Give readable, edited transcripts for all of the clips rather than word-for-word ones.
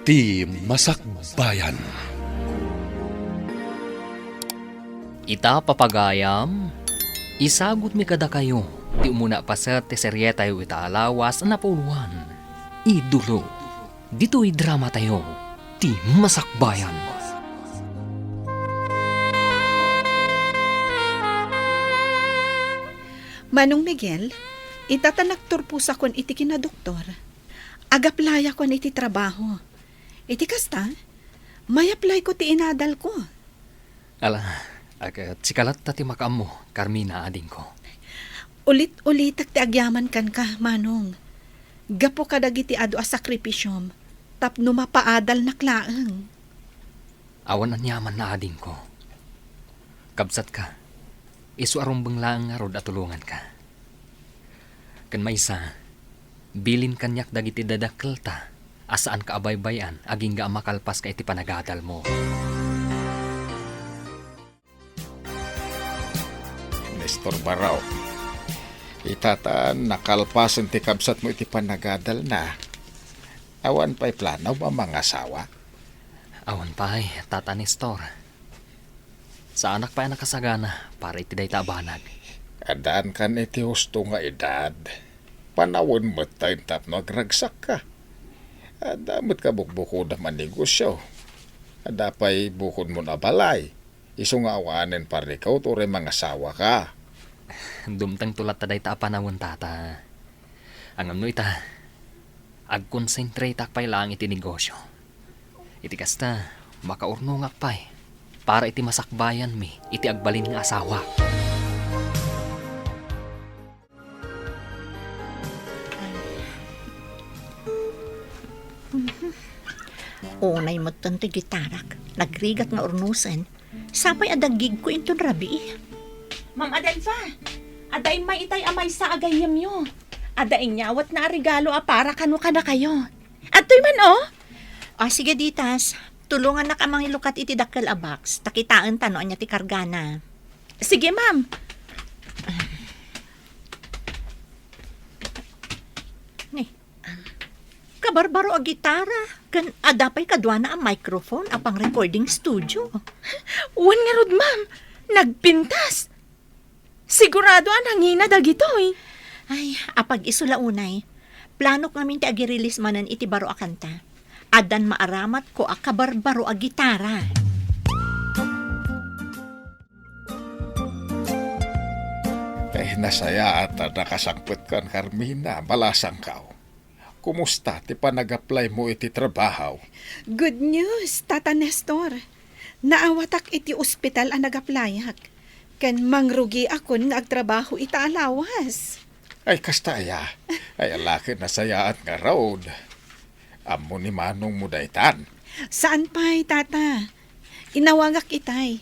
Ti Masakbayan. Ita papagayam, isagot mi kada kayo, ti umuna pa sa teserye tayo itaalawas na puluhan. Idulo, dito'y drama tayo, ti Masakbayan. Manong Miguel, itatanaktor po sa kon iti kinadoktor. Agaplaya kon iti trabaho. Iti kasta, may apply ko ti inadal ko. Ala, sikalat ta ti makam mo, Carmina ading ko. Ulit-ulit ti agyaman kan ka, Manong. Gapo ka dagiti ado a sakripisyom, tapno mapaadal na klaang. Awan ang yaman na ading ko. Kabsat ka, isu arumbang lang nga rod at tulungan ka. Kan may isa, bilin kanyak dagiti dadakkel ta, asaan ka abaybayan, aging ga makalpas ka iti panagadal mo. Nestor Barao, itatan nakalpasan ti kabsat mo iti panagadal na. Awan pa'y plano ba mga asawa? Awan pa'y, Tata Nestor. Sa anak pa'y nakasagana, para iti day tabanag. Adaan kan iti husto nga edad. Panawon mo't tayo tapno agragsak ka. Adamot ka bukbukod naman negosyo. Adapay bukod mo na balay. Iso nga awanin para ikaw ture mga asawa ka. Dumtang tulat taday ta panawon, Tata. Ang amno ita, ag-concentrate akpay lang iti negosyo. Iti kasta, makaurnong akpay, para iti masakbayan mi, iti agbalin nga asawa. Unay mo ti gitarak, nagrigat nga urnusan, sapay adagig ko inton rabi. Ma'am Adelfa, aday may itay amay sa agayam yo. Aday nyawat na regalo para kano ka na kayo. Atoy man oh. Sige ditas, tulungan na ka mga ilukat iti dakkel a box, takitaan tano anya ti kargana. Sige ma'am. Kabarbaro a gitara, kan adapay kadwa na ang microphone apang recording studio. Wan nga rod ma'am, nagpintas. Sigurado ang hangina dagitoy. Ay, apag isula unay, plano namin ti agi-release manan iti baro a kanta. Adan maaramat ko a kabarbaro a gitara. Kaya nasaya at nakasangpot kan Carmina, balasang kao. Kumusta ti panag-apply mo iti trabaho? Good news, Tata Nestor. Naawatak iti ospital ang nagaplayak. Kan mangrugi ako nga agtrabaho ita alawas. Ay kastaya, ay alaki nasayaan nga road. Amo ni Manong mo daytan. Saan pa'y, Tata? Inawagak itay.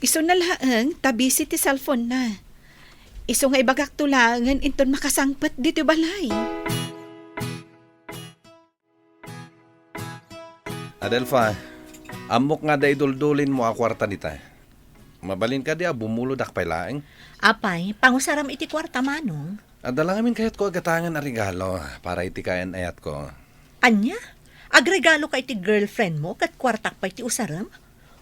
Iso na laang, tabisi ti cellphone na. Iso nga ibagak tulangan inton makasangpet dito balay. Adelfa, amok nga da iduldulin mo a kwarta nita. Mabalin ka di bumulod akpay laeng. Apay, pangusaram iti kwarta Manong. Adala ngamin kayat ko agatangan na regalo para iti kayan ayat ko. Anya? Agregalo ka iti girlfriend mo kat kwartak pa iti usaram?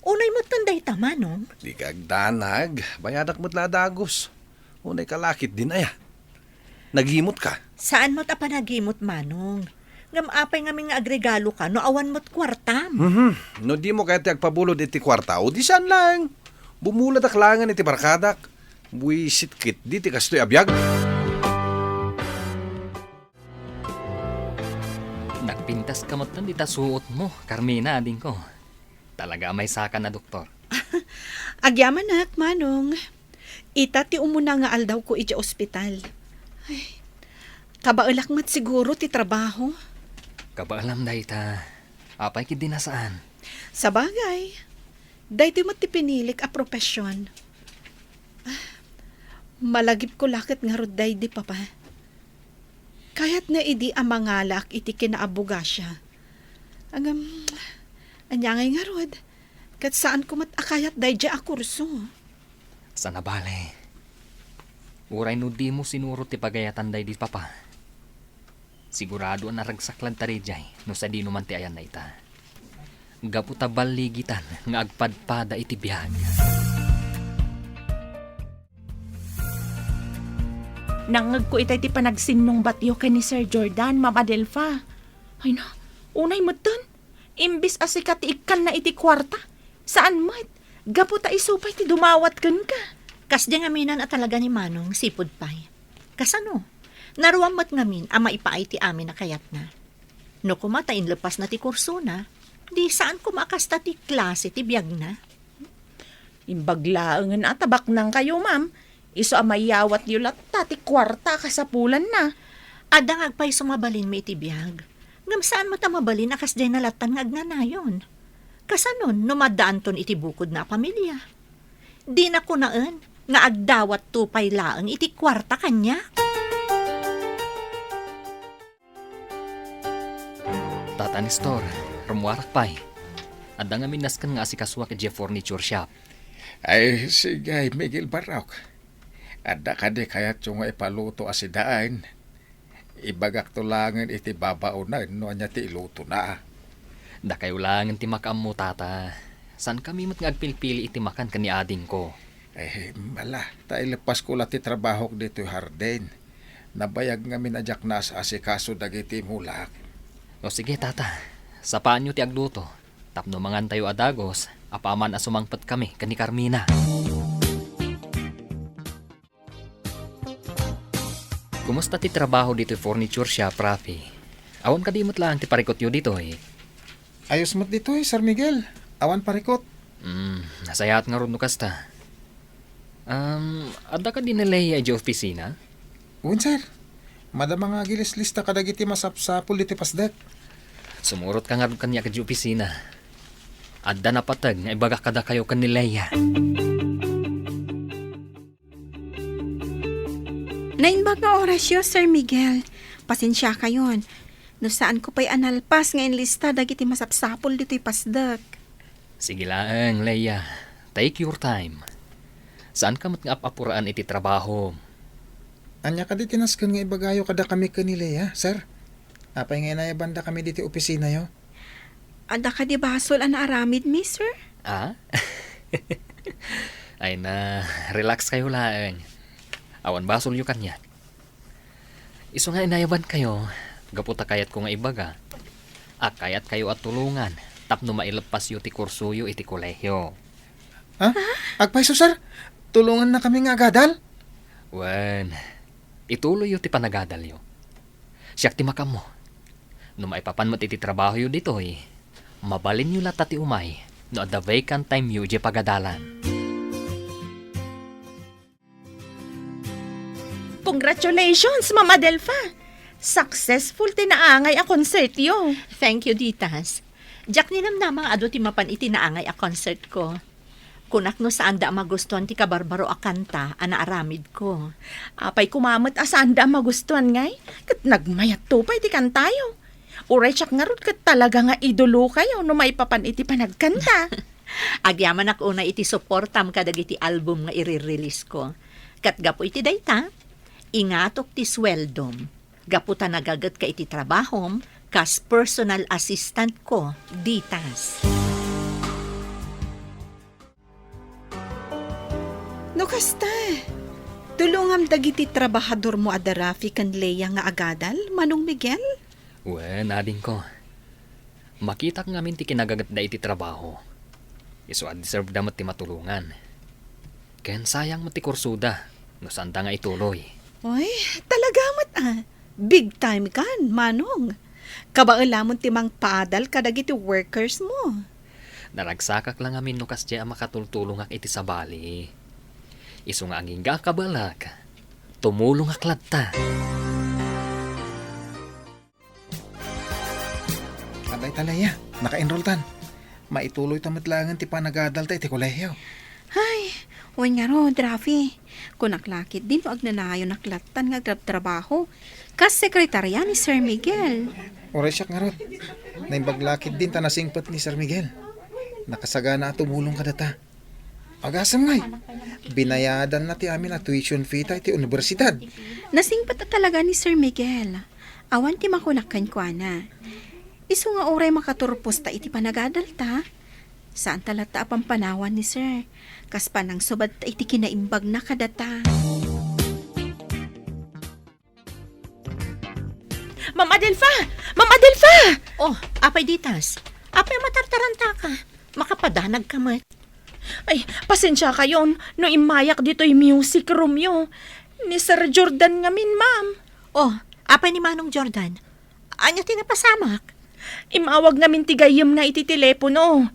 Unay mo tanday ta Manong. Di ka agdanag, bayadak mo't ladagos. Unay kalakit din aya. Naghimot ka. Saan mo't apanagimot Manong? Ngamapay nga agregalo ka, no awan mo't kwartam. No di mo kayat agpabulod iti kwarta, o di saan lang. Bumulad aklangan iti barkadak. Buisit kit, di ti kastoy abiyag. Nagpintas ka mo't nandita suot mo, Carmina ading ko. Talaga may saka na doktor. Agyaman nak, Manong. Ita ti umuna nga aldaw ko iti ospital. Ay, kabaulak mat siguro ti trabaho. Kabaalam da ita, apay kid dinasaan. Sa bagay, dahi ti mat ti pinilik a propesyon. Malagip ko lakit nga rod dahi di papa. Kayat na idi ang mangalak iti kinaabuga siya. Anyangay nga rod, kat saan ko mat akayat dahi di a kurso. Sa nabale. Uray no di mo sinuro ti pagayatan day di papa. Sigurado na ragsaklan tarijay no sa di naman ti ayan na ita. Gaputa baligitan nga agpadpada iti biyag. Nangag ko itay ti panagsinnong batyo kay ni Sir Jordan, Ma'am Adelfa. Ay na, unay mo dun. Imbis asikat ikan na iti kwarta. Saan mat? Gaputa isupay ti dumawat kan ka. Kas di ngaminan at talaga ni Manong sipod pay. Kasano? Naruamat ngamin ama ipaay ti amin na kayat na. No kumatain lepas na ti kurso na, di saan kumakasta ti klase ti biyag na. Imbaglaangan at tabak nang kayo, ma'am. Iso amayawat yulat ti kwarta kasapulan na. Adang agpay sumabalin may iti biyag. Ngam saan mo mabalin akas di nalatan nga agnanayon. Kasanon numadaan ton iti bukod na pamilya. Di na kunaan nga agdawat tupay laang iti kwarta kanya. Tata ni store, rumuwarak pa'y. Adda nga minaskan nga asikaswa ka Jeff Furniture Shop. Ay, sige, Miguel Barok. Ada ka di kayat yung ipaluto asidaan. Ibagak tulangan iti babaunan no anya ti iluto na. Da kayo lang ti makam mo, tata. San kami mat nga agpilpili iti makan kani ading ko? Mala, tayo lepas ko ti trabaho dito harden. Nabayag nga minadyak na sa asikaso dagiti mulak. O sige, tata. Sapaan nyo ti agluto. Tapno mangan tayo adagos, apaman asumangpat kami kani Carmina. Kumusta ti trabaho dito furniture shop, Rafi? Awan ka di mo't lang ti parikot yo dito eh. Ayos mo't dito Sir Miguel. Awan parikot. Nasayat nga ron no kasta. Adda ka din nalay ay opisina? Un sir, madama nga gilis lista kadagiti masapsapul diti pasdak. Sumurot ka nga ron kanya ka di opisina. Adda na patag nga ibagak kada kayo kanileya. Nainbag nga orasyo, Sir Miguel. Pasensya kayon. No saan ko pa'y analpas ngayon lista dagiti masapsapol dito'y pasdak. Sige lang, Leia. Take your time. Saan ka mat nga apapuraan iti trabaho? Anya ka di tinaskan nga ibagayo kada kami kanila sir. Apay nga na banda kami diti opisina yo. Ada ka di basol an aramid mi, sir? Ah? Ay na, relax kayo lang. Awan basol yu kanya. Iso nga inayaban kayo, gaputa kayat ko nga ibaga. Kayat kayo at tulungan, tapno mailepas yu ti kurso yu iti kolehyo. Ha? Agpaiso sir, tulungan na kami nga agadal? Wan, ituloy yu ti panagadal yu. Siyak ti makam mo. No maipapan mo iti trabaho yu dito eh. Mabalin yu lata ti umay, no at the vacant time yu di pagadalan. Congratulations, Ma'am Adelfa. Successful tinaangay a concert yo. Thank you, Ditas. Jack ninamnamang ado ti mapan iti naangay a concert ko. Kunak no saan da magustuhan ti kabarbaro a kanta, ana aramid ko. Apay kumamot asaan da magustuhan ngay. Kat nagmayat to pa iti kantayo. Uray siyak nga ron kat talaga nga idolo kayo no maipapan iti panagkanta. Agyaman ak una iti suportam kadag iti album nga i-release ko. Kat gapo iti dayta, ingatok ti sweldom. Gaputa nagagat ka iti trabahom, kas personal assistant ko, Ditas. No kasta, tulungam dagiti trabahador mo ada Rafi kan Leia nga agadal, Manong Miguel? Wen, ading ko. Makita ka ngamin ti kinagagat da iti trabaho. Iso deserve damat ti matulungan. Ken sayang mo ti kursuda, no sanda nga ituloy. Oy, talaga mat big time kan, Manong. Kabaalamon ti mang paadal kadagiti workers mo. Naragsakak lang amin no kasya makatultulong ak iti sabali. Iso nga anging kabalag, tumulong ak ladta. Aday talaya, naka-enroll tan. Maituloy tamatlangan ti panagadal ta iti kolehyo. Ay, huwag nga ro, Rafi. Kung naklakit din o agnanayo naklatan nga trabaho, kas sekretarya ni Sir Miguel. Oray siya nga ron. Naimbaglakid din ta nasingpat ni Sir Miguel. Nakasagana at tumulong ka data. Agasam ngay. Binayadan na ti amin na tuition fee ta iti universidad. Nasingpat na talaga ni Sir Miguel. Awan ti makulakkan ko na. Iso nga oray makaturpos ta iti panagadalta. Saan talata apang panawan ni sir? Kas panang subad ta iti kinaimbag na kadata. Ma'am Adelfa! Ma'am Adelfa! Oh, apay ditas. Apay matartaranta ka. Makapadanag ka mat. Ay, pasensya kayon. No imayak dito yung music room yo. Ni Sir Jordan ngamin, ma'am. Oh, apay ni Manong Jordan. Anya tinapasamak? Imawag namin ti gayem na iti telepono.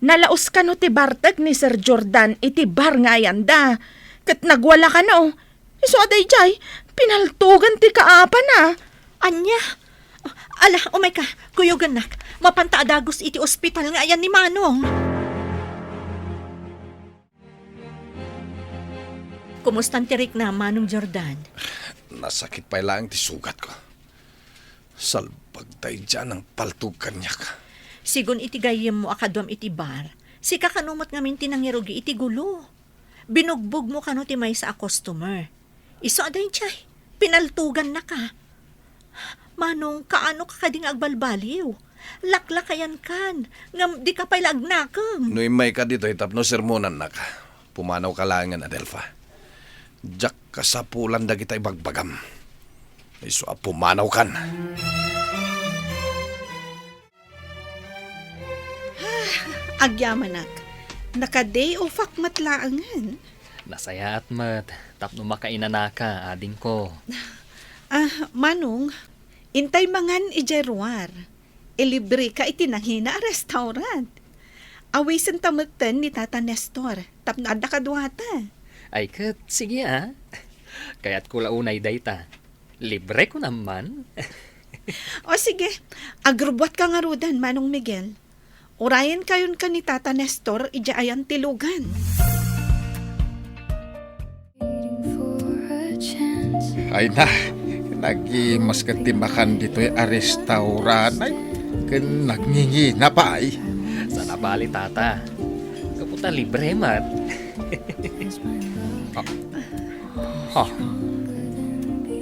Nalaos ka no ti bartag ni Sir Jordan iti bar nga yanda. Kat nagwala ka no. Iso aday jay, pinaltugan ti kaapa na. Anya? Ala, umay ka. Kuyugan nak. Mapanta adagos iti ospital nga ayan ni Manong. Kumustan tirik na, Manong Jordan? Nasakit pa lang ti sugat ko. Salpag tayo dyan ang paltug kanyak. Sigun iti gayem mo akadwam iti bar, si kakanumot ngamin tinangirugi iti gulo. Binugbog mo kano ti may sa a customer. Iso aday chay, pinaltugan na ka. Manong, kaano ka kading agbalbaliw? Laklakayan kan, ngam di ka pa'y lagnakam. No imay ka dito itapno sermonan na ka. Pumanaw ka langan, Adelfa. Diyak ka sa pulan da kita ibagbagam. Iso a pumanaw kan. Agyamanak. Naka-day off ak matlaangan. Nasaya at mat, tapno makainanaka, ading ko. Manong, intay mangan ijerwar. Ilibre ka itinanghina a restaurant. Awisan tamagtan ni Tata Nestor. Tapno adda kadwata. Ay kat, sige Kaya't ko launay dayta. Libre ko naman. O sige, agrubwat ka nga rudan, Manong Miguel. Urayan kayon ka ni Tata Nestor, ija ayan tilugan. Ay na, nagimas ka timakan dito a restaurant ay kan nagngingi na pa ay. Sana bali, tata. Kaputa libre, mat.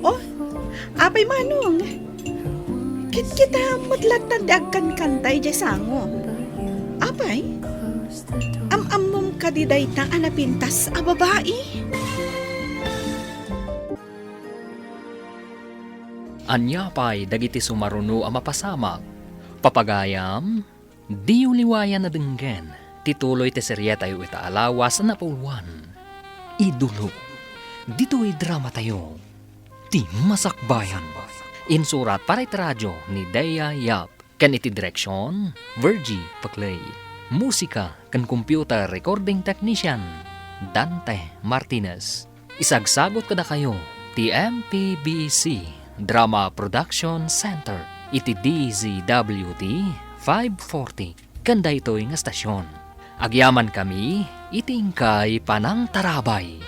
Oh, apay Manong. Kita matlatag kan kantay jay sango. Apay? Am-amom kadiday ta anapintas a babae. Anya pa'y dagiti sumaruno a mapasamak. Papagayam, di uliwayan na denggen. Tituloy ti serye tayo itaalawas na pulwan. Idolo. Dito'y drama tayo. Ti Masakbayan. Insurat para iti radyo ni Dea Yap. Kan iti direksyon, Virgie Paclay. Musika kan computer recording technician, Dante Martinez. Isagsagot kada kayo, ti MPBC Drama Production Center. Iti DZWT 540. Kanda ito'y nga stasyon. Agyaman kami, itingkay panang tarabay.